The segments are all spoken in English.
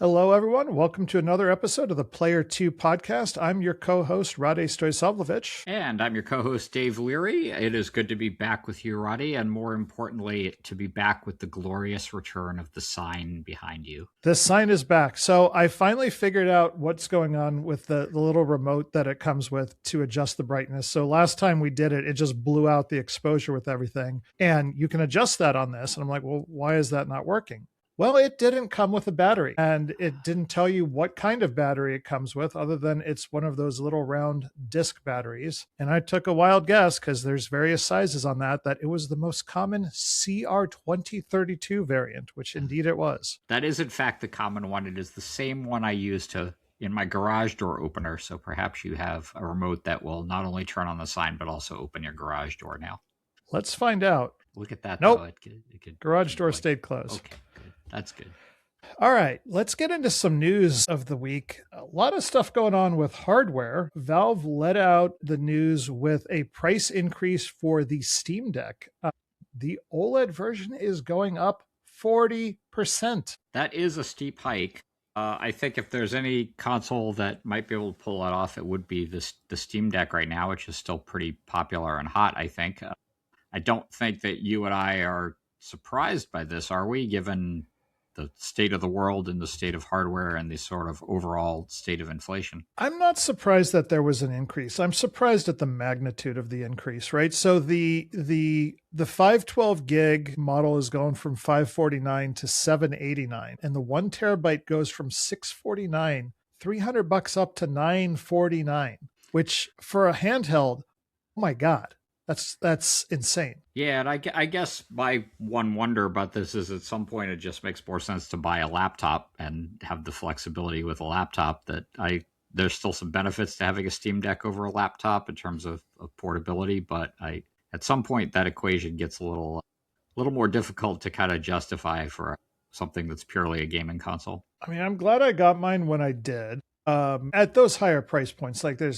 Hello, everyone. Welcome to another episode of the Player 2 podcast. I'm your co-host, Rade Stojsavlovich. And I'm your co-host, Dave Leary. It is good to be back with you, Rade, and more importantly, to be back with the glorious return of the sign behind you. The sign is back. So I finally figured out what's going on with the little remote that it comes with to adjust the brightness. So last time we did it, it just blew out the exposure with everything. And you can adjust that on this. And I'm like, well, why is that not working? Well, it didn't come with a battery, and it didn't tell you what kind of battery it comes with other than it's one of those little round disc batteries. And I took a wild guess, because there's various sizes on that it was the most common CR2032 variant, which indeed it was. That is, in fact, the common one. It is the same one I use in my garage door opener, so perhaps you have a remote that will not only turn on the sign, but also open your garage door now. Let's find out. Look at that. Nope. Though. Garage door stayed closed. Okay, good. That's good. All right, let's get into some news of the week. A lot of stuff going on with hardware. Valve let out the news with a price increase for the Steam Deck. The OLED version is going up 40%. That is a steep hike. I think if there's any console that might be able to pull that off, it would be the Steam Deck right now, which is still pretty popular and hot, I think. I don't think that you and I are surprised by this, are we, given the state of the world and the state of hardware and the sort of overall state of inflation? I'm not surprised that there was an increase. I'm surprised at the magnitude of the increase, right? So the 512 gig model is going from $549 to $789, and the 1 terabyte goes from $649, $300 up to $949, which for a handheld, oh my God. That's insane. Yeah, and I guess my one wonder about this is at some point it just makes more sense to buy a laptop and have the flexibility with a laptop. There's still some benefits to having a Steam Deck over a laptop in terms of portability, but at some point that equation gets a little more difficult to kind of justify for something that's purely a gaming console. I mean, I'm glad I got mine when I did. At those higher price points, like I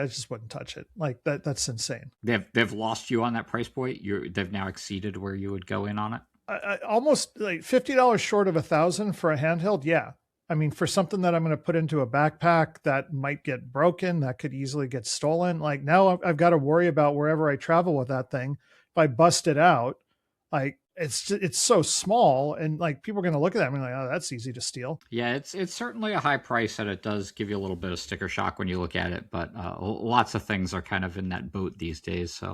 just wouldn't touch it. Like that's insane. They've lost you on that price point. They've now exceeded where you would go in on it. I almost like $50 short of $1,000 for a handheld. Yeah, I mean, for something that I'm going to put into a backpack that might get broken, that could easily get stolen. Like now I've got to worry about wherever I travel with that thing. If I bust it out, like it's so small, and like people are going to look at that and be like, oh, that's easy to steal. Yeah, it's certainly a high price, and it does give you a little bit of sticker shock when you look at it. But lots of things are kind of in that boat these days, so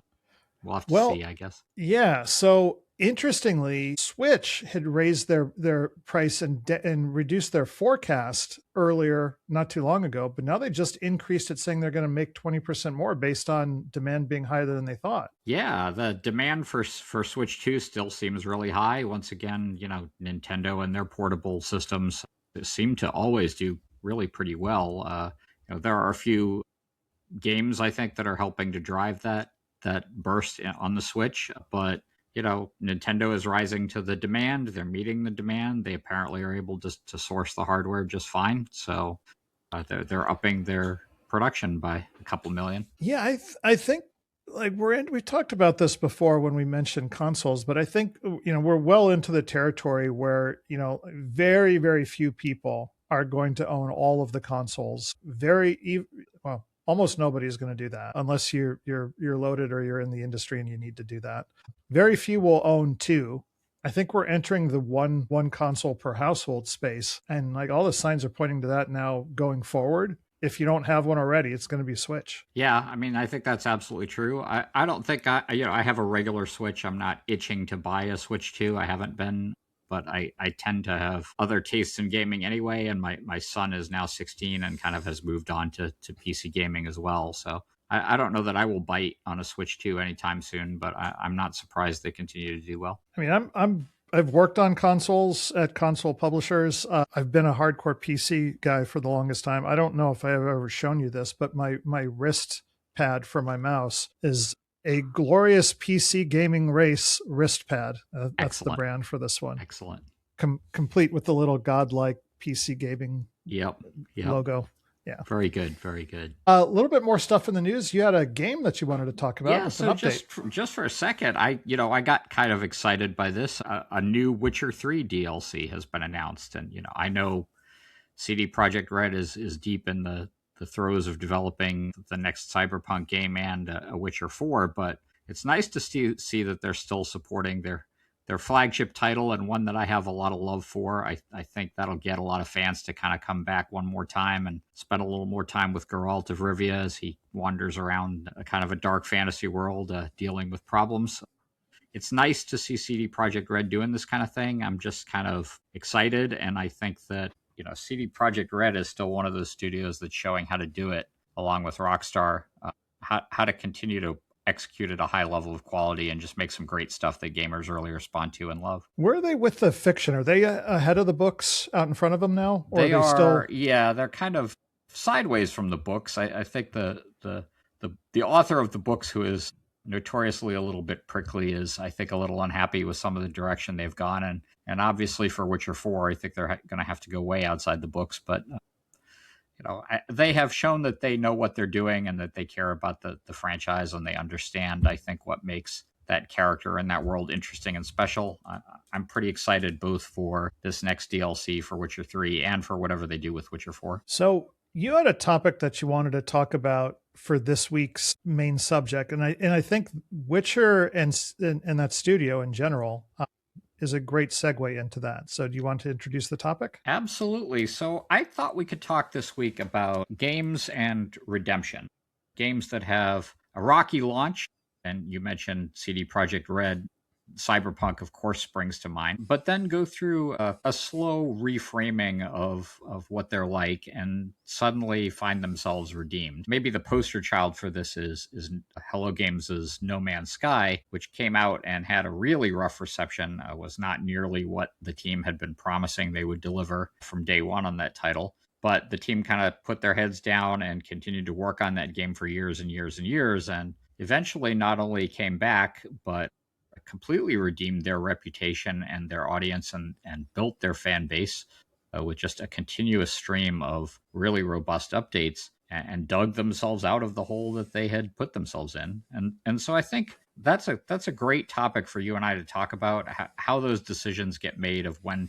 we'll have to see, I guess. Yeah. So interestingly, Switch had raised their price and reduced their forecast earlier, not too long ago, but now they just increased it, saying they're going to make 20% more based on demand being higher than they thought. Yeah, the demand for Switch 2 still seems really high. Once again, Nintendo and their portable systems seem to always do really pretty well. There are a few games, I think, that are helping to drive that burst on the Switch, but Nintendo is rising to the demand. They're meeting the demand. They apparently are able to source the hardware just fine. So they're upping their production by a couple million. Yeah, I think like we talked about this before when we mentioned consoles, but I think we're well into the territory where very, very few people are going to own all of the consoles. Almost nobody is going to do that unless you're loaded or you're in the industry and you need to do that. Very few will own two. I think we're entering the one console per household space, and like all the signs are pointing to that now going forward. If you don't have one already, it's going to be Switch. Yeah, I mean, I think that's absolutely true. I don't think I have a regular Switch. I'm not itching to buy a Switch 2. I haven't been, but I tend to have other tastes in gaming anyway, and my son is now 16 and kind of has moved on to PC gaming as well. So I don't know that I will bite on a Switch 2 anytime soon, but I'm not surprised they continue to do well. I mean, I've worked on consoles at console publishers. I've been a hardcore PC guy for the longest time. I don't know if I have ever shown you this, but my wrist pad for my mouse is a glorious PC gaming race wrist pad. That's Excellent. The brand for this one. Excellent. Complete with the little godlike PC gaming logo. Yeah. Very good. Very good. A little bit more stuff in the news. You had a game that you wanted to talk about. Yeah. So just for a second, I got kind of excited by this. A new Witcher 3 DLC has been announced, and I know CD Projekt Red is deep in the throes of developing the next Cyberpunk game and a Witcher 4, but it's nice to see that they're still supporting their flagship title and one that I have a lot of love for. I think that'll get a lot of fans to kind of come back one more time and spend a little more time with Geralt of Rivia as he wanders around a kind of a dark fantasy world dealing with problems. It's nice to see CD Projekt Red doing this kind of thing. I'm just kind of excited, and I think that CD Projekt Red is still one of those studios that's showing how to do it, along with Rockstar, how to continue to execute at a high level of quality and just make some great stuff that gamers really respond to and love. Where are they with the fiction? Are they ahead of the books out in front of them now, or They are they still? yeah, they're kind of sideways from the books. I think the author of the books, who is notoriously a little bit prickly, is I think a little unhappy with some of the direction they've gone, and obviously for Witcher 4, I think they're going to have to go way outside the books, but they have shown that they know what they're doing and that they care about the franchise, and they understand, I think, what makes that character in that world interesting and special. I'm pretty excited both for this next DLC for Witcher 3 and for whatever they do with Witcher 4. So you had a topic that you wanted to talk about for this week's main subject, and I think Witcher and that studio in general is a great segue into that. So do you want to introduce the topic? Absolutely. So I thought we could talk this week about games and redemption. Games that have a rocky launch, and you mentioned CD Projekt Red. Cyberpunk, of course, springs to mind, but then go through a slow reframing of what they're like and suddenly find themselves redeemed. Maybe the poster child for this is Hello Games' No Man's Sky, which came out and had a really rough reception, was not nearly what the team had been promising they would deliver from day one on that title. But the team kind of put their heads down and continued to work on that game for years and years and years, and eventually not only came back, but completely redeemed their reputation and their audience and built their fan base with just a continuous stream of really robust updates and dug themselves out of the hole that they had put themselves in. And so I think that's a great topic for you and I to talk about, how those decisions get made of when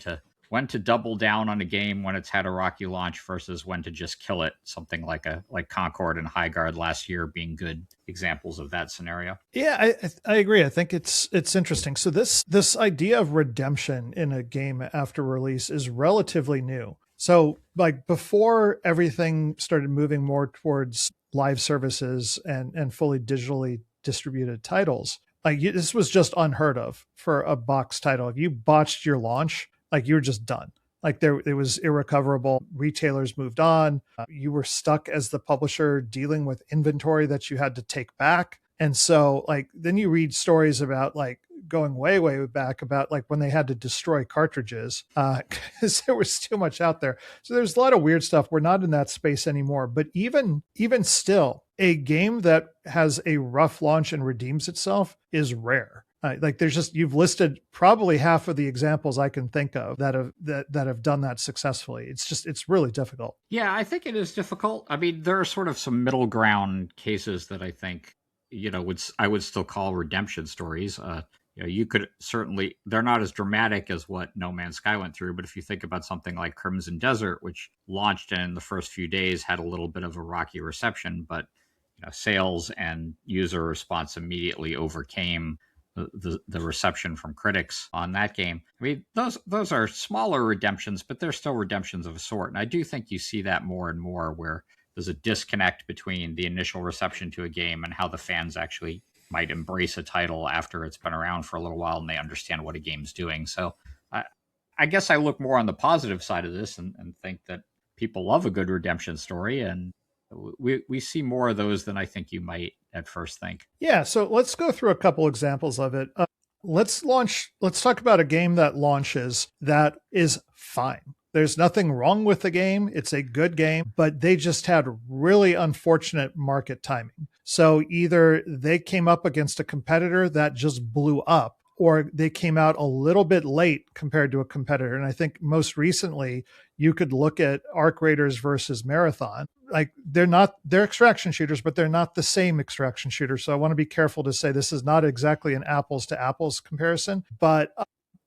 to double down on a game when it's had a rocky launch versus when to just kill it. Something like Concord and Highguard last year being good examples of that scenario. Yeah, I agree. I think it's interesting. So this idea of redemption in a game after release is relatively new. So like before everything started moving more towards live services and fully digitally distributed titles, this was just unheard of for a box title. If you botched your launch, like you were just done. Like it was irrecoverable. Retailers moved on. You were stuck as the publisher dealing with inventory that you had to take back. And so like then you read stories about like going way, way back about like when they had to destroy cartridges because there was too much out there. So there's a lot of weird stuff. We're not in that space anymore. But even still, a game that has a rough launch and redeems itself is rare. Like there's just, you've listed probably half of the examples I can think of that have done that successfully. It's really difficult. Yeah, I think it is difficult. I mean, there are sort of some middle ground cases that I think, I would still call redemption stories. You could certainly, they're not as dramatic as what No Man's Sky went through, but if you think about something like Crimson Desert, which launched and in the first few days had a little bit of a rocky reception, but sales and user response immediately overcame the reception from critics on that game. I mean, those are smaller redemptions, but they're still redemptions of a sort. And I do think you see that more and more where there's a disconnect between the initial reception to a game and how the fans actually might embrace a title after it's been around for a little while and they understand what a game's doing. So I guess I look more on the positive side of this and think that people love a good redemption story, and we see more of those than I think you might at first think. Yeah, so let's go through a couple examples of it. Let's talk about a game that launches that is fine. There's nothing wrong with the game. It's a good game, but they just had really unfortunate market timing. So either they came up against a competitor that just blew up, or they came out a little bit late compared to a competitor. And I think most recently you could look at Arc Raiders versus Marathon. Like they're extraction shooters, but they're not the same extraction shooter. So I want to be careful to say this is not exactly an apples to apples comparison, but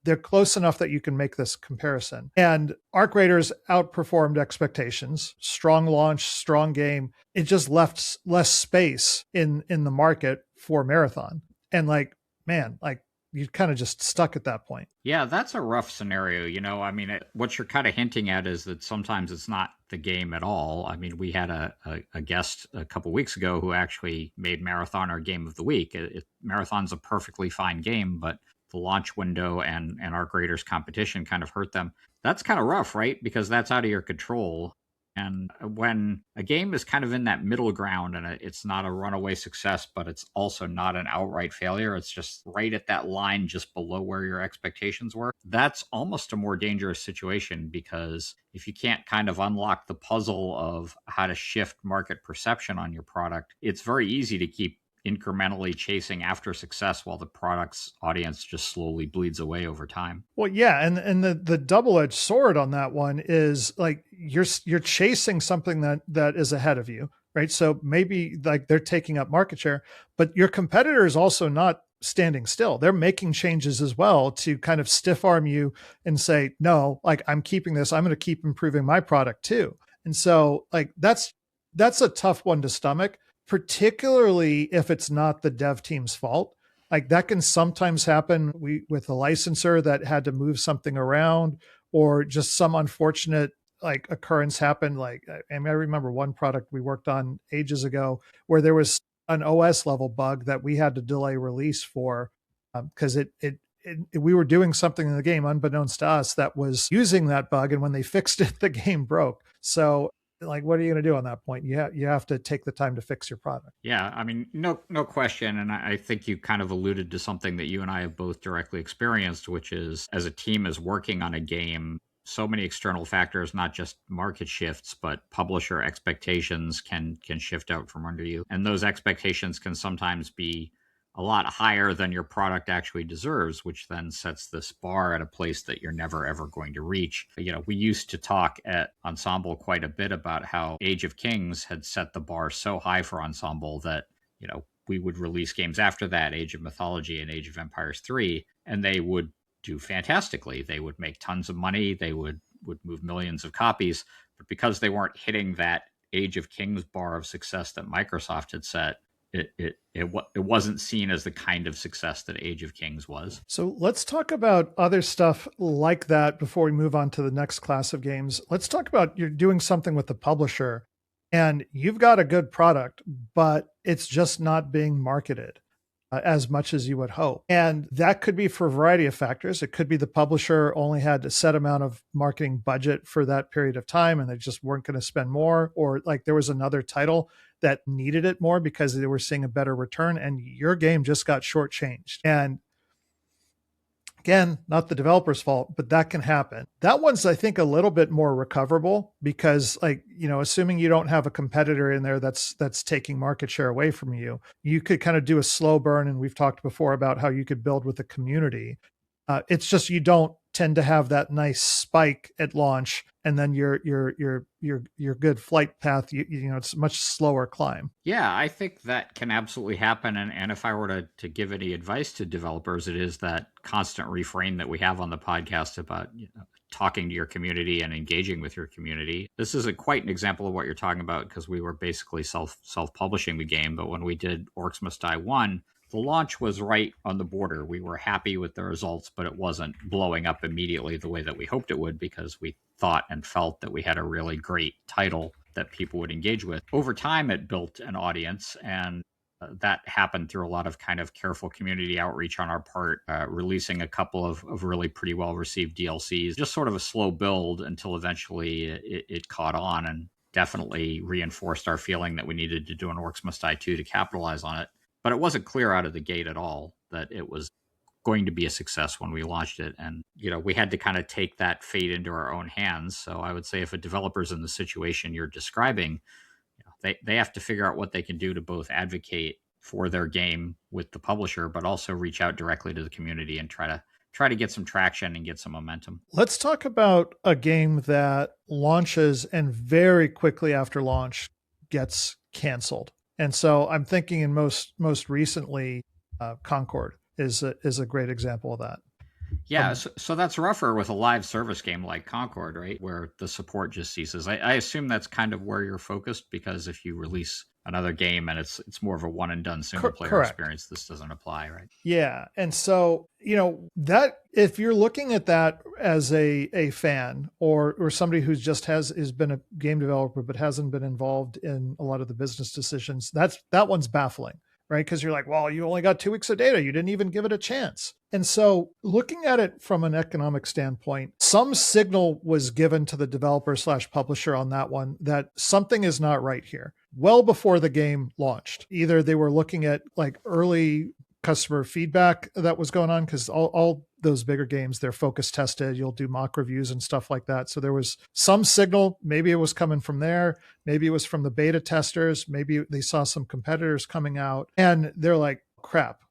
they're close enough that you can make this comparison. And Arc Raiders outperformed expectations. Strong launch, strong game. It just left less space in the market for Marathon. And like, man, like you kind of just stuck at that point. Yeah, that's a rough scenario. I mean, what you're kind of hinting at is that sometimes it's not the game at all. I mean, we had a guest a couple weeks ago who actually made Marathon our game of the week. Marathon's a perfectly fine game, but the launch window and our graders competition kind of hurt them. That's kind of rough, right? Because that's out of your control. And when a game is kind of in that middle ground and it's not a runaway success, but it's also not an outright failure, it's just right at that line just below where your expectations were. That's almost a more dangerous situation, because if you can't kind of unlock the puzzle of how to shift market perception on your product, it's very easy to keep incrementally chasing after success while the product's audience just slowly bleeds away over time. Well, yeah, and the double-edged sword on that one is like you're chasing something that is ahead of you, right? So maybe like they're taking up market share, but your competitor is also not standing still. They're making changes as well to kind of stiff arm you and say, no, like I'm keeping this, I'm going to keep improving my product too. And so like that's a tough one to stomach, particularly if it's not the dev team's fault. Like that can sometimes happen with a licensor that had to move something around, or just some unfortunate like occurrence happened. Like, I mean, I remember one product we worked on ages ago where there was an OS level bug that we had to delay release for, because we were doing something in the game unbeknownst to us that was using that bug. And when they fixed it, the game broke. So like, what are you going to do on that point? You have to take the time to fix your product. Yeah, I mean, no question. And I think you kind of alluded to something that you and I have both directly experienced, which is as a team is working on a game, so many external factors, not just market shifts, but publisher expectations can shift out from under you. And those expectations can sometimes be a lot higher than your product actually deserves, which then sets this bar at a place that you're never ever going to reach. We used to talk at Ensemble quite a bit about how Age of Kings had set the bar so high for Ensemble that, we would release games after that, Age of Mythology and Age of Empires 3, and they would do fantastically. They would make tons of money. They would move millions of copies. But because they weren't hitting that Age of Kings bar of success that Microsoft had set, it wasn't seen as the kind of success that Age of Kings was. So let's talk about other stuff like that before we move on to the next class of games. Let's talk about you're doing something with the publisher and you've got a good product, but it's just not being marketed as much as you would hope. And that could be for a variety of factors. It could be the publisher only had a set amount of marketing budget for that period of time and they just weren't going to spend more, or like there was another title that needed it more because they were seeing a better return and your game just got shortchanged. And again, not the developer's fault, but that can happen. That one's, I think, a little bit more recoverable because like, assuming you don't have a competitor in there that's taking market share away from you, you could kind of do a slow burn. And we've talked before about how you could build with the community. It's just, you don't tend to have that nice spike at launch and then your good flight path, it's a much slower climb. Yeah, I think that can absolutely happen. And if I were to give any advice to developers, it is that constant refrain that we have on the podcast about talking to your community and engaging with your community. This isn't quite an example of what you're talking about because we were basically self-publishing the game. But when we did Orcs Must Die 1, the launch was right on the border. We were happy with the results, but it wasn't blowing up immediately the way that we hoped it would because we thought and felt that we had a really great title that people would engage with. Over time, it built an audience, and that happened through a lot of kind of careful community outreach on our part, releasing a couple of really pretty well-received DLCs, just sort of a slow build until eventually it caught on and definitely reinforced our feeling that we needed to do an Orcs Must Die 2 to capitalize on it. But it wasn't clear out of the gate at all that it was going to be a success when we launched it. And, we had to kind of take that fate into our own hands. So I would say if a developer's in the situation you're describing, they have to figure out what they can do to both advocate for their game with the publisher, but also reach out directly to the community and try to get some traction and get some momentum. Let's talk about a game that launches and very quickly after launch gets canceled. And so I'm thinking in most recently, Concord is a great example of that. Yeah, so that's rougher with a live service game like Concord, right? Where the support just ceases. I assume that's kind of where you're focused, because if you release another game and it's more of a one and done single player Correct. experience, this doesn't apply, right? Yeah. And so, that if you're looking at that as a fan or somebody who's just has been a game developer but hasn't been involved in a lot of the business decisions, that one's baffling, right? Because you're like, well, you only got 2 weeks of data. You didn't even give it a chance. And so looking at it from an economic standpoint, some signal was given to the developer slash publisher on that one that something is not right here well before the game launched. Either they were looking at like early customer feedback that was going on, because all those bigger games, they're focus tested. You'll do mock reviews and stuff like that. So there was some signal. Maybe it was coming from there. Maybe it was from the beta testers. Maybe they saw some competitors coming out and they're like, crap,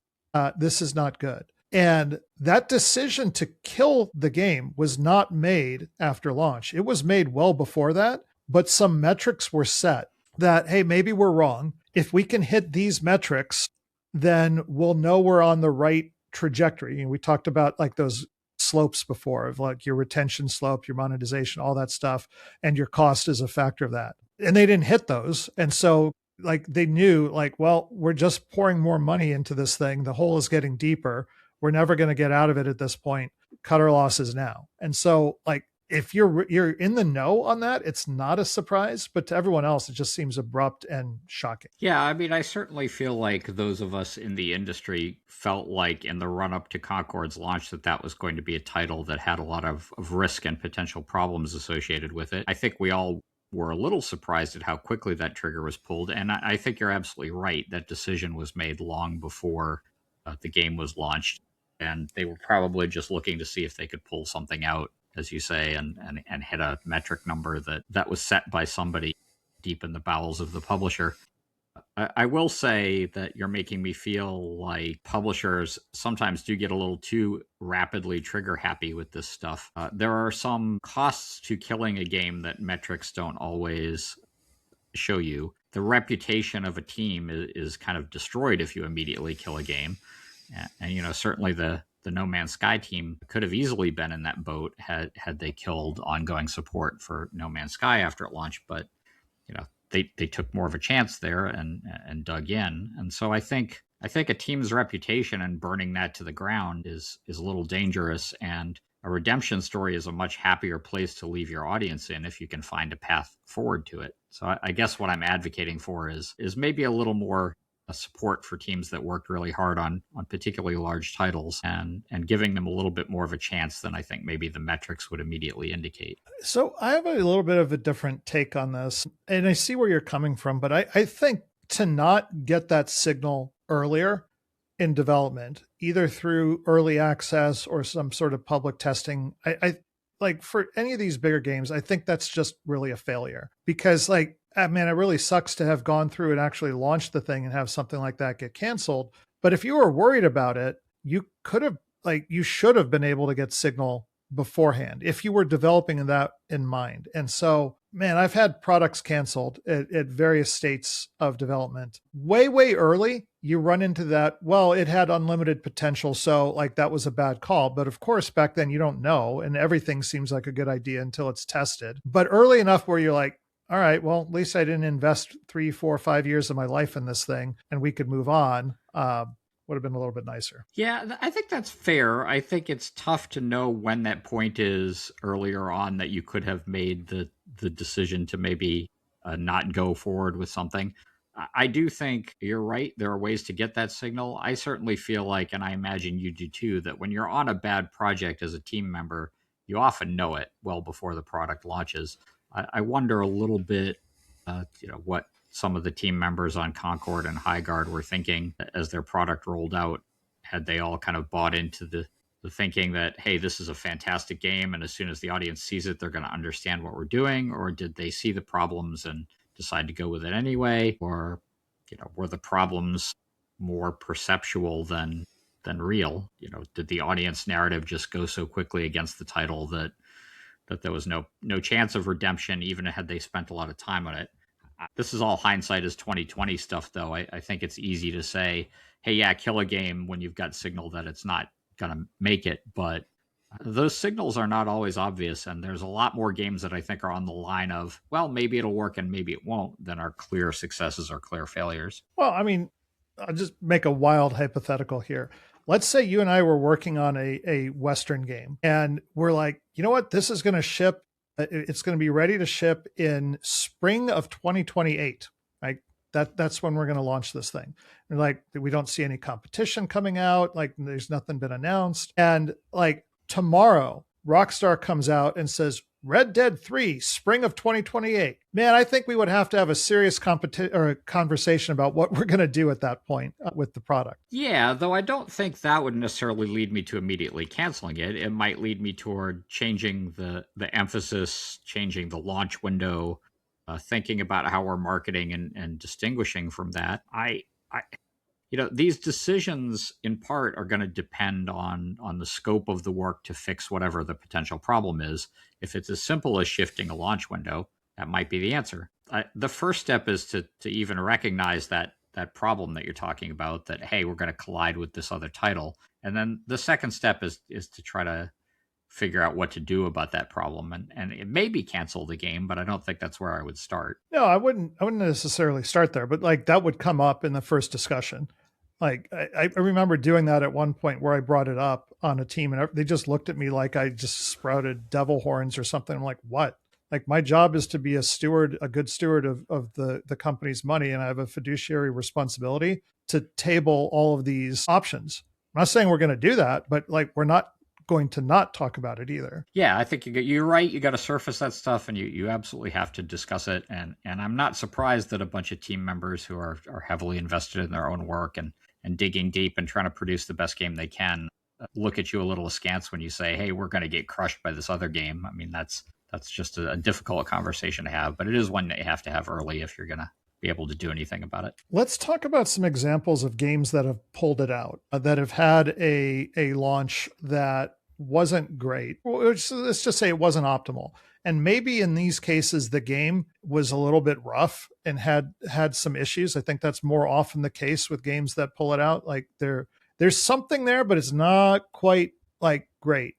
this is not good. And that decision to kill the game was not made after launch. It was made well before that, but some metrics were set that, hey, maybe we're wrong. If we can hit these metrics, then we'll know we're on the right trajectory. And we talked about like those slopes before, of like your retention slope, your monetization, all that stuff, and your cost is a factor of that. And they didn't hit those. And so like they knew like, well, we're just pouring more money into this thing. The hole is getting deeper. We're never going to get out of it at this point. Cut our losses now. And so like if you're in the know on that, it's not a surprise, but to everyone else, it just seems abrupt and shocking. Yeah, I mean, I certainly feel like those of us in the industry felt like in the run up to Concord's launch that was going to be a title that had a lot of risk and potential problems associated with it. I think we all were a little surprised at how quickly that trigger was pulled. And I think you're absolutely right. That decision was made long before the game was launched. And they were probably just looking to see if they could pull something out, as you say, and hit a metric number that was set by somebody deep in the bowels of the publisher. I will say that you're making me feel like publishers sometimes do get a little too rapidly trigger happy with this stuff. There are some costs to killing a game that metrics don't always show you. The reputation of a team is kind of destroyed if you immediately kill a game. And certainly the No Man's Sky team could have easily been in that boat had they killed ongoing support for No Man's Sky after it launched. But they took more of a chance there and dug in. And so I think a team's reputation and burning that to the ground is a little dangerous. And a redemption story is a much happier place to leave your audience in if you can find a path forward to it. So I guess what I'm advocating for is maybe a little more support for teams that worked really hard on particularly large titles, and giving them a little bit more of a chance than I think maybe the metrics would immediately indicate. So I have a little bit of a different take on this, and I see where you're coming from, but I think to not get that signal earlier in development, either through early access or some sort of public testing, I like for any of these bigger games, I think that's just really a failure, because like, man, it really sucks to have gone through and actually launched the thing and have something like that get canceled. But if you were worried about it, you could have, like, you should have been able to get signal beforehand if you were developing that in mind. And so, man, I've had products canceled at various states of development way, way early. You run into that, well, it had unlimited potential, so like that was a bad call. But of course, back then you don't know, and everything seems like a good idea until it's tested. But early enough where you're like, all right, well, at least I didn't invest 3, 4, 5 years of my life in this thing, and we could move on. Would have been a little bit nicer. Yeah, I think that's fair. I think it's tough to know when that point is earlier on that you could have made the decision to maybe not go forward with something. I do think you're right. There are ways to get that signal. I certainly feel like, and I imagine you do too, that when you're on a bad project as a team member, you often know it well before the product launches. I wonder a little bit, what some of the team members on Concord and Highguard were thinking as their product rolled out. Had they all kind of bought into the thinking that, hey, this is a fantastic game, and as soon as the audience sees it, they're going to understand what we're doing? Or did they see the problems and decide to go with it anyway? Or, were the problems more perceptual than real? Did the audience narrative just go so quickly against the title that there was no chance of redemption, even had they spent a lot of time on it? This is all hindsight is 2020 stuff, though. I think it's easy to say, hey, yeah, kill a game when you've got signal that it's not going to make it. But Those signals are not always obvious, and there's a lot more games that I think are on the line of, well, maybe it'll work and maybe it won't, than are clear successes or clear failures. Well, I mean, I'll just make a wild hypothetical here. Let's say you and I were working on a Western game and we're like, you know what? This is going to ship. It's going to be ready to ship in spring of 2028. Like that's when we're going to launch this thing. And like, we don't see any competition coming out. Like there's nothing been announced. And like tomorrow, Rockstar comes out and says, Red Dead 3, spring of 2028. Man, I think we would have to have a serious or a conversation about what we're going to do at that point with the product. Yeah, though I don't think that would necessarily lead me to immediately canceling it. It might lead me toward changing the emphasis, changing the launch window, thinking about how we're marketing and distinguishing from that. I these decisions in part are going to depend on the scope of the work to fix whatever the potential problem is. If it's as simple as shifting a launch window, that might be the answer. The first step is to even recognize that problem that you're talking about, that hey, we're going to collide with this other title. And then the second step is to try to figure out what to do about that problem, and it maybe cancel the game, but I don't think that's where I would start. No, I wouldn't necessarily start there, but like that would come up in the first discussion. Like I remember doing that at one point where I brought it up on a team and they just looked at me like I just sprouted devil horns or something. I'm like, what? Like my job is to be a good steward of the company's money. And I have a fiduciary responsibility to table all of these options. I'm not saying we're going to do that, but like, we're not going to not talk about it either. Yeah, I think you're right. You got to surface that stuff, and you absolutely have to discuss it. And I'm not surprised that a bunch of team members who are heavily invested in their own work and digging deep and trying to produce the best game they can look at you a little askance when you say, "Hey, we're going to get crushed by this other game." I mean, that's just a difficult conversation to have, but it is one that you have to have early if you're going to be able to do anything about it. Let's talk about some examples of games that have pulled it out, that have had a launch that wasn't great. Let's just say it wasn't optimal. And maybe in these cases, the game was a little bit rough and had some issues. I think that's more often the case with games that pull it out. Like there's something there, but it's not quite like great.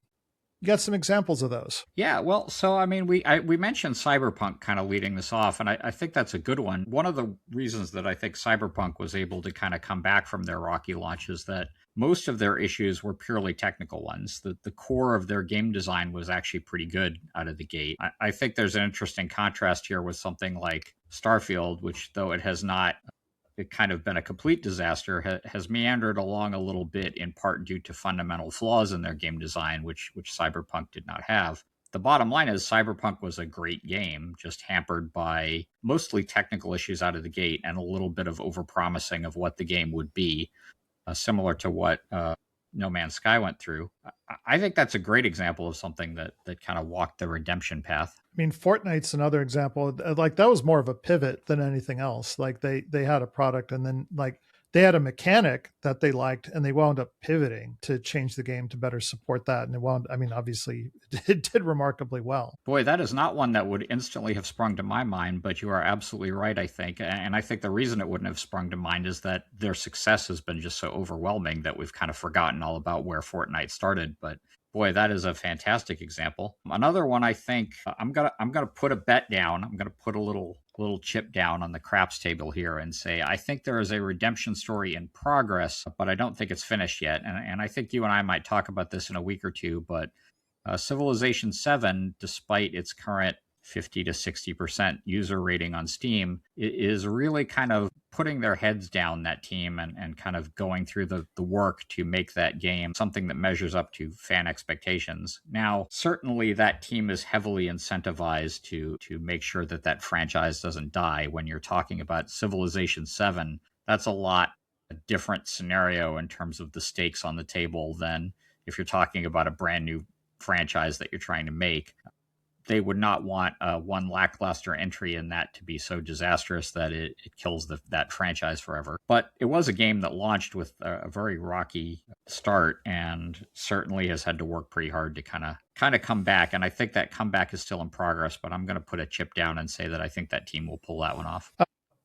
You got some examples of those. Yeah, well, so I mean, we mentioned Cyberpunk kind of leading this off, and I think that's a good one. One of the reasons that I think Cyberpunk was able to kind of come back from their rocky launch is that most of their issues were purely technical ones. The core of their game design was actually pretty good out of the gate. I think there's an interesting contrast here with something like Starfield, which, though it has not it kind of been a complete disaster, has meandered along a little bit, in part due to fundamental flaws in their game design, which Cyberpunk did not have. The bottom line is Cyberpunk was a great game, just hampered by mostly technical issues out of the gate and a little bit of overpromising of what the game would be, similar to what No Man's Sky went through. I think that's a great example of something that kind of walked the redemption path. I mean, Fortnite's another example. Like that was more of a pivot than anything else. Like they had a product and then like they had a mechanic that they liked and they wound up pivoting to change the game to better support that. And obviously it did remarkably well. Boy, that is not one that would instantly have sprung to my mind, but you are absolutely right, I think. And I think the reason it wouldn't have sprung to mind is that their success has been just so overwhelming that we've kind of forgotten all about where Fortnite started. But boy, that is a fantastic example. Another one, I think I'm gonna put a bet down. I'm gonna put a little chip down on the craps table here and say I think there is a redemption story in progress, but I don't think it's finished yet. And I think you and I might talk about this in a week or two. But Civilization 7, despite its current 50 to 60% user rating on Steam, is really kind of putting their heads down, that team, and kind of going through the work to make that game something that measures up to fan expectations. Now, certainly that team is heavily incentivized to make sure that franchise doesn't die. When you're talking about Civilization 7, that's a different scenario in terms of the stakes on the table than if you're talking about a brand new franchise that you're trying to make. They would not want one lackluster entry in that to be so disastrous that it kills that franchise forever. But it was a game that launched with a very rocky start and certainly has had to work pretty hard to kind of come back. And I think that comeback is still in progress, but I'm going to put a chip down and say that I think that team will pull that one off.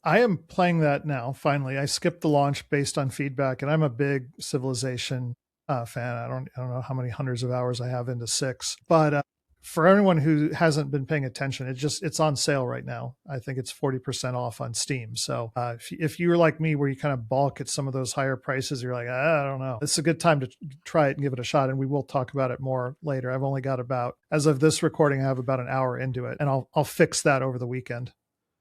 I am playing that now, finally. I skipped the launch based on feedback, and I'm a big Civilization fan. I don't know how many hundreds of hours I have into six, but for anyone who hasn't been paying attention, it's on sale right now. I think it's 40% off on Steam. So if you're like me, where you kind of balk at some of those higher prices, you're like, I don't know. It's a good time to try it and give it a shot. And we will talk about it more later. I've only got as of this recording, I have about an hour into it, and I'll fix that over the weekend.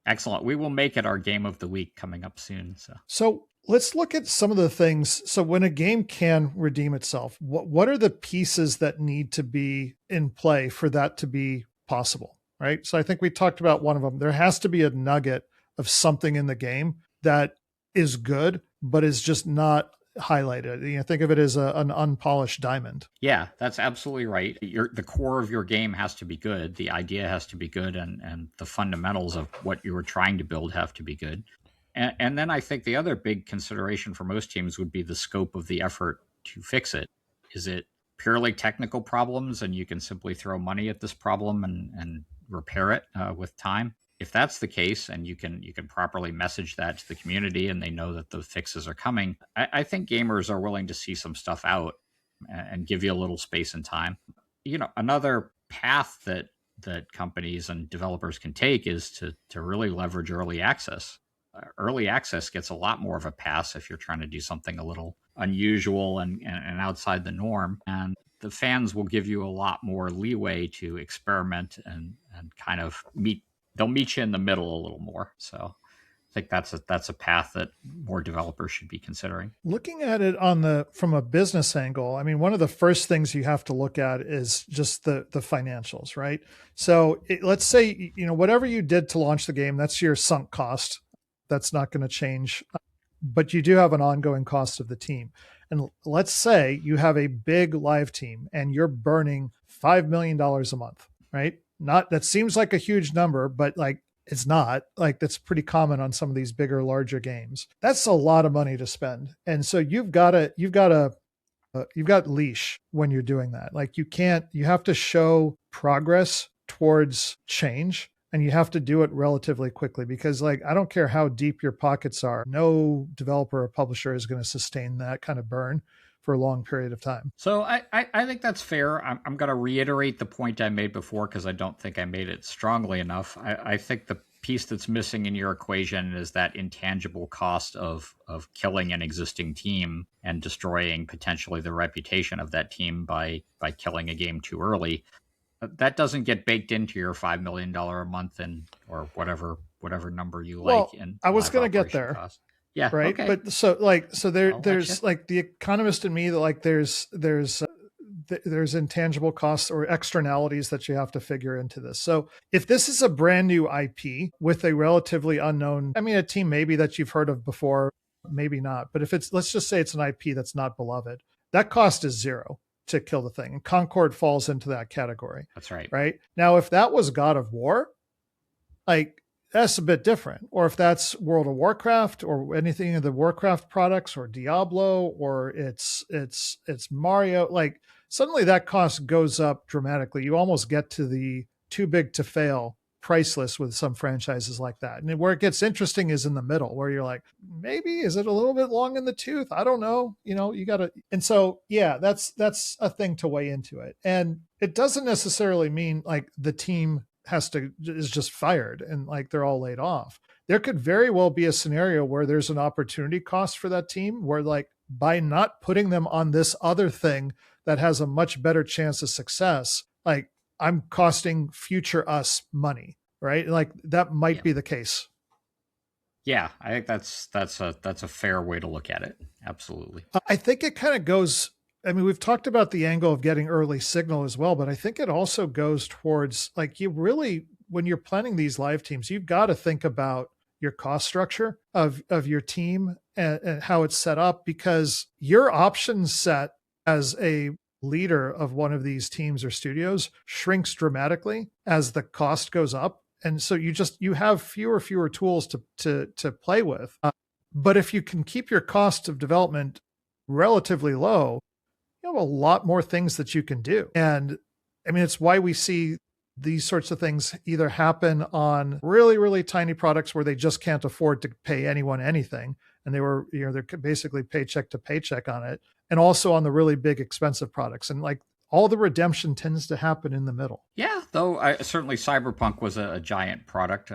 Excellent. We will make it our game of the week coming up soon. So let's look at some of the things. So when a game can redeem itself, what are the pieces that need to be in play for that to be possible, right? So I think we talked about one of them. There has to be a nugget of something in the game that is good, but is just not highlighted. You know, think of it as an unpolished diamond. Yeah, that's absolutely right. The core of your game has to be good. The idea has to be good, and the fundamentals of what you were trying to build have to be good. And then I think the other big consideration for most teams would be the scope of the effort to fix it. Is it purely technical problems and you can simply throw money at this problem and repair it with time? If that's the case, and you can properly message that to the community and they know that the fixes are coming, I think gamers are willing to see some stuff out and give you a little space and time. You know, another path that companies and developers can take is to really leverage early access. Early access gets a lot more of a pass if you're trying to do something a little unusual and outside the norm. And the fans will give you a lot more leeway to experiment and kind of they'll meet you in the middle a little more. So I think that's a path that more developers should be considering. Looking at it from a business angle, I mean, one of the first things you have to look at is just the financials, right? So let's say, you know, whatever you did to launch the game, that's your sunk cost. That's not going to change, but you do have an ongoing cost of the team. And let's say you have a big live team and you're burning $5 million a month, right? That seems like a huge number, but like, it's not. Like, that's pretty common on some of these bigger, larger games. That's a lot of money to spend. And so you've got leash when you're doing that. Like, you have to show progress towards change. And you have to do it relatively quickly, because, like, I don't care how deep your pockets are, no developer or publisher is going to sustain that kind of burn for a long period of time. So I think that's fair. I'm going to reiterate the point I made before, because I don't think I made it strongly enough. I think the piece that's missing in your equation is that intangible cost of killing an existing team and destroying potentially the reputation of that team by killing a game too early. That doesn't get baked into your $5 million a month or whatever number you like. And I was going to get there. Cost. Yeah. Right. Okay. But there's like the economist in me that, like, there's intangible costs or externalities that you have to figure into this. So if this is a brand new IP with a relatively unknown, I mean, a team maybe that you've heard of before, maybe not, but if let's just say it's an IP that's not beloved, that cost is zero to kill the thing. And Concord falls into that category. That's right. Right. Now, if that was God of War, like, that's a bit different. Or if that's World of Warcraft or anything of the Warcraft products, or Diablo, or it's Mario, like, suddenly that cost goes up dramatically. You almost get to the too big to fail price list with some franchises like that. And where it gets interesting is in the middle, where you're like, maybe is it a little bit long in the tooth? I don't know. You know, you got to. And so, yeah, that's a thing to weigh into it. And it doesn't necessarily mean like the team is just fired and like they're all laid off. There could very well be a scenario where there's an opportunity cost for that team, where, like, by not putting them on this other thing that has a much better chance of success, like, I'm costing future us money, right? Like, that might be the case. Yeah, I think that's a fair way to look at it. Absolutely. I think it kind of goes, I mean, we've talked about the angle of getting early signal as well, but I think it also goes towards, like, you really, when you're planning these live teams, you've got to think about your cost structure of your team and how it's set up, because your option set as a leader of one of these teams or studios shrinks dramatically as the cost goes up. And so you have fewer tools to play with. But if you can keep your cost of development relatively low, you have a lot more things that you can do. And I mean, it's why we see these sorts of things either happen on really, really tiny products where they just can't afford to pay anyone anything. And they're basically paycheck to paycheck on it. and also on the really big expensive products. And like all the redemption tends to happen in the middle. Yeah, though certainly Cyberpunk was a giant product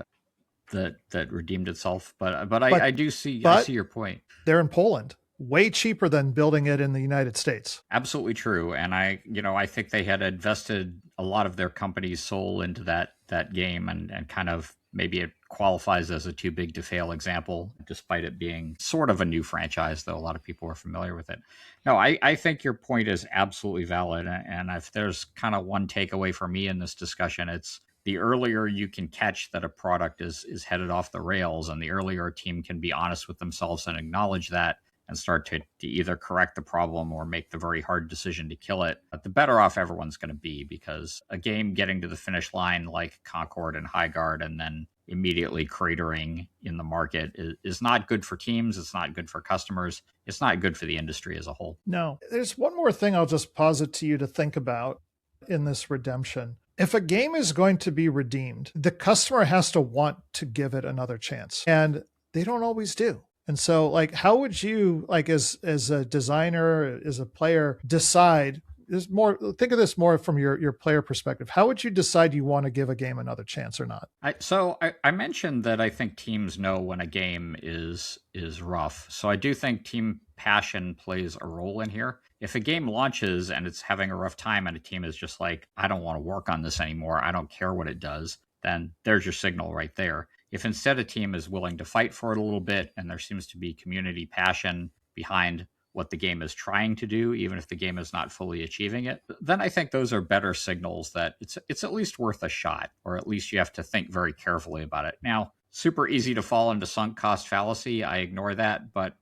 that redeemed itself. But But I do see but your point. they're in Poland, way cheaper than building it in the United States. Absolutely true. And I think they had invested a lot of their company's soul into that game, and kind of maybe it qualifies as a too big to fail example, despite it being sort of a new franchise, though a lot of people are familiar with it. No, I think your point is absolutely valid. And if there's kind of one takeaway for me in this discussion, it's the earlier you can catch that a product is headed off the rails, and the earlier a team can be honest with themselves and acknowledge that, and start to either correct the problem or make the very hard decision to kill it, the better off everyone's going to be. Because a game getting to the finish line like Concord and Highguard and then immediately cratering in the market is not good for teams. It's not good for customers. It's not good for the industry as a whole. No, there's one more thing I'll just posit to you to think about in this redemption. If a game is going to be redeemed, the customer has to want to give it another chance, and they don't always do. And so, like, how would you, like, as a designer, as a player, decide? There's more. Think of this more from your player perspective. How would you decide you want to give a game another chance or not? I mentioned that I think teams know when a game is rough. So I do think team passion plays a role in here. If a game launches and it's having a rough time, and a team is just like, I don't want to work on this anymore, I don't care what it does, then there's your signal right there. If instead a team is willing to fight for it a little bit, and there seems to be community passion behind what the game is trying to do, even if the game is not fully achieving it, then I think those are better signals that it's at least worth a shot, or at least you have to think very carefully about it. Now, super easy to fall into sunk cost fallacy. I ignore that, but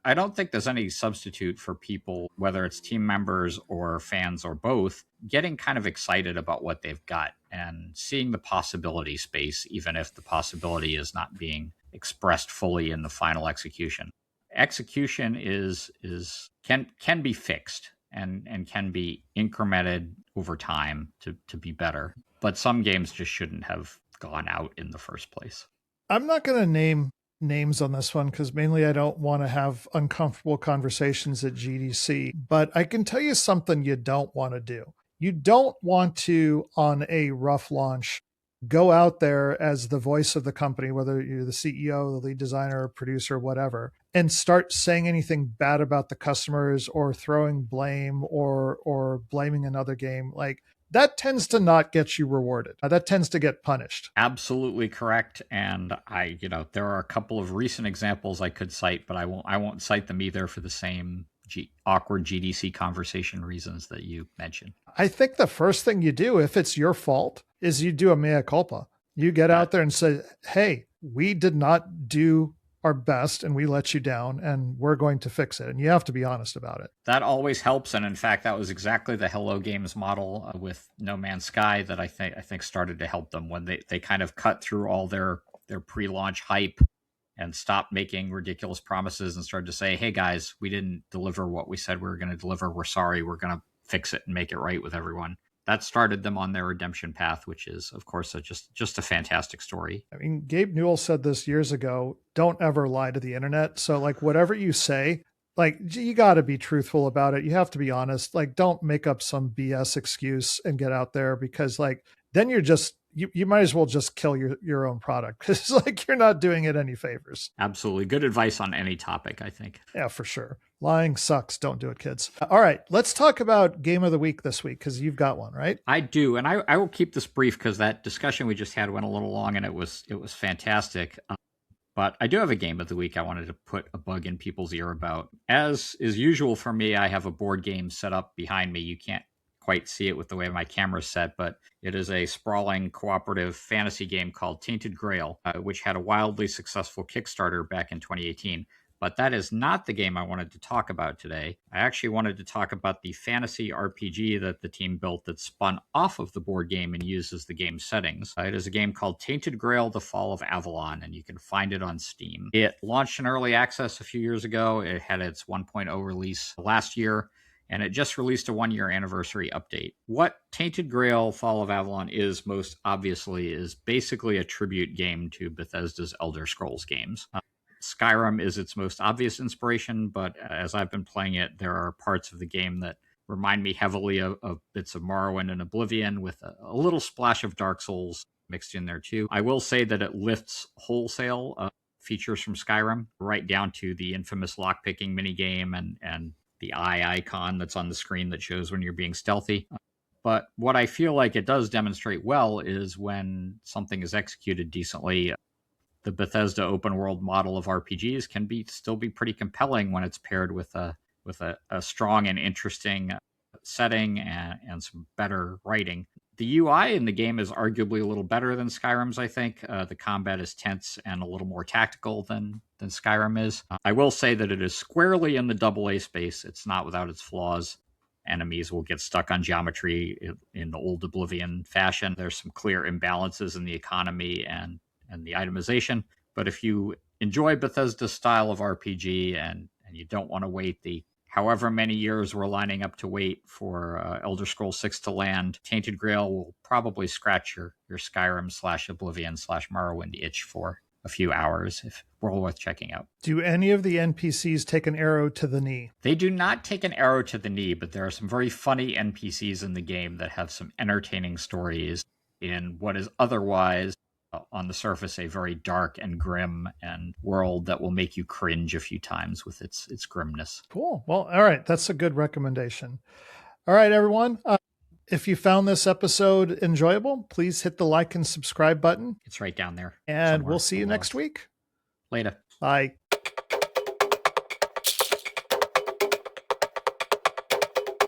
I don't think there's any substitute for people, whether it's team members or fans or both, getting kind of excited about what they've got and seeing the possibility space, even if the possibility is not being expressed fully in the final execution. Execution can be fixed and can be incremented over time to be better. But some games just shouldn't have gone out in the first place. I'm not going to name names on this one because mainly I don't want to have uncomfortable conversations at GDC, but I can tell you something you don't want to do. You don't want to, on a rough launch, go out there as the voice of the company, whether you're the CEO, the lead designer, producer, whatever, and start saying anything bad about the customers or throwing blame or blaming another game. Like, that tends to not get you rewarded. That tends to get punished. Absolutely correct. And there are a couple of recent examples I could cite, but I won't cite them either for the same awkward GDC conversation reasons that you mentioned. I think the first thing you do, if it's your fault, is you do a mea culpa. You get out there and say, hey, we did not do our best and we let you down and we're going to fix it. And you have to be honest about it. That always helps. And in fact, that was exactly the Hello Games model with No Man's Sky that I think started to help them when they kind of cut through all their pre-launch hype and stopped making ridiculous promises and started to say, hey guys, we didn't deliver what we said we were going to deliver. We're sorry. We're going to fix it and make it right with everyone. That started them on their redemption path, which is, of course, just a fantastic story. I mean, Gabe Newell said this years ago, don't ever lie to the internet. So like whatever you say, like you got to be truthful about it. You have to be honest. Like don't make up some BS excuse and get out there, because like then you're just, you might as well just kill your own product, because like you're not doing it any favors. Absolutely. Good advice on any topic, I think. Yeah, for sure. Lying sucks. Don't do it, kids. All right, let's talk about Game of the Week this week, because you've got one, right? I do, and I will keep this brief because that discussion we just had went a little long, and it was fantastic. But I do have a Game of the Week I wanted to put a bug in people's ear about. As is usual for me, I have a board game set up behind me. You can't quite see it with the way my camera's set, but it is a sprawling cooperative fantasy game called Tainted Grail, which had a wildly successful Kickstarter back in 2018. But that is not the game I wanted to talk about today. I actually wanted to talk about the fantasy RPG that the team built that spun off of the board game and uses the game's settings. It is a game called Tainted Grail, The Fall of Avalon, and you can find it on Steam. It launched in early access a few years ago. It had its 1.0 release last year, and it just released a one-year anniversary update. What Tainted Grail Fall of Avalon is, most obviously, is basically a tribute game to Bethesda's Elder Scrolls games. Skyrim is its most obvious inspiration, but as I've been playing it, there are parts of the game that remind me heavily of bits of Morrowind and Oblivion, with a little splash of Dark Souls mixed in there too. I will say that it lifts wholesale features from Skyrim, right down to the infamous lockpicking minigame and the eye icon that's on the screen that shows when you're being stealthy. But what I feel like it does demonstrate well is when something is executed decently, the Bethesda open world model of RPGs can still be pretty compelling when it's paired with a strong and interesting setting and some better writing. The UI in the game is arguably a little better than Skyrim's, I think. The combat is tense and a little more tactical than Skyrim is. I will say that it is squarely in the AA space. It's not without its flaws. Enemies will get stuck on geometry in the old Oblivion fashion. There's some clear imbalances in the economy and the itemization. But if you enjoy Bethesda's style of RPG and you don't want to wait the however many years we're lining up to wait for Elder Scrolls 6 to land, Tainted Grail will probably scratch your Skyrim / Oblivion / Morrowind itch for a few hours, if well worth checking out. Do any of the NPCs take an arrow to the knee? They do not take an arrow to the knee, but there are some very funny NPCs in the game that have some entertaining stories in what is otherwise, on the surface, a very dark and grim and world that will make you cringe a few times with its grimness. Cool. Well, all right. That's a good recommendation. All right, everyone. If you found this episode enjoyable, please hit the like and subscribe button. It's right down there. And we'll see you next week. Later. Bye.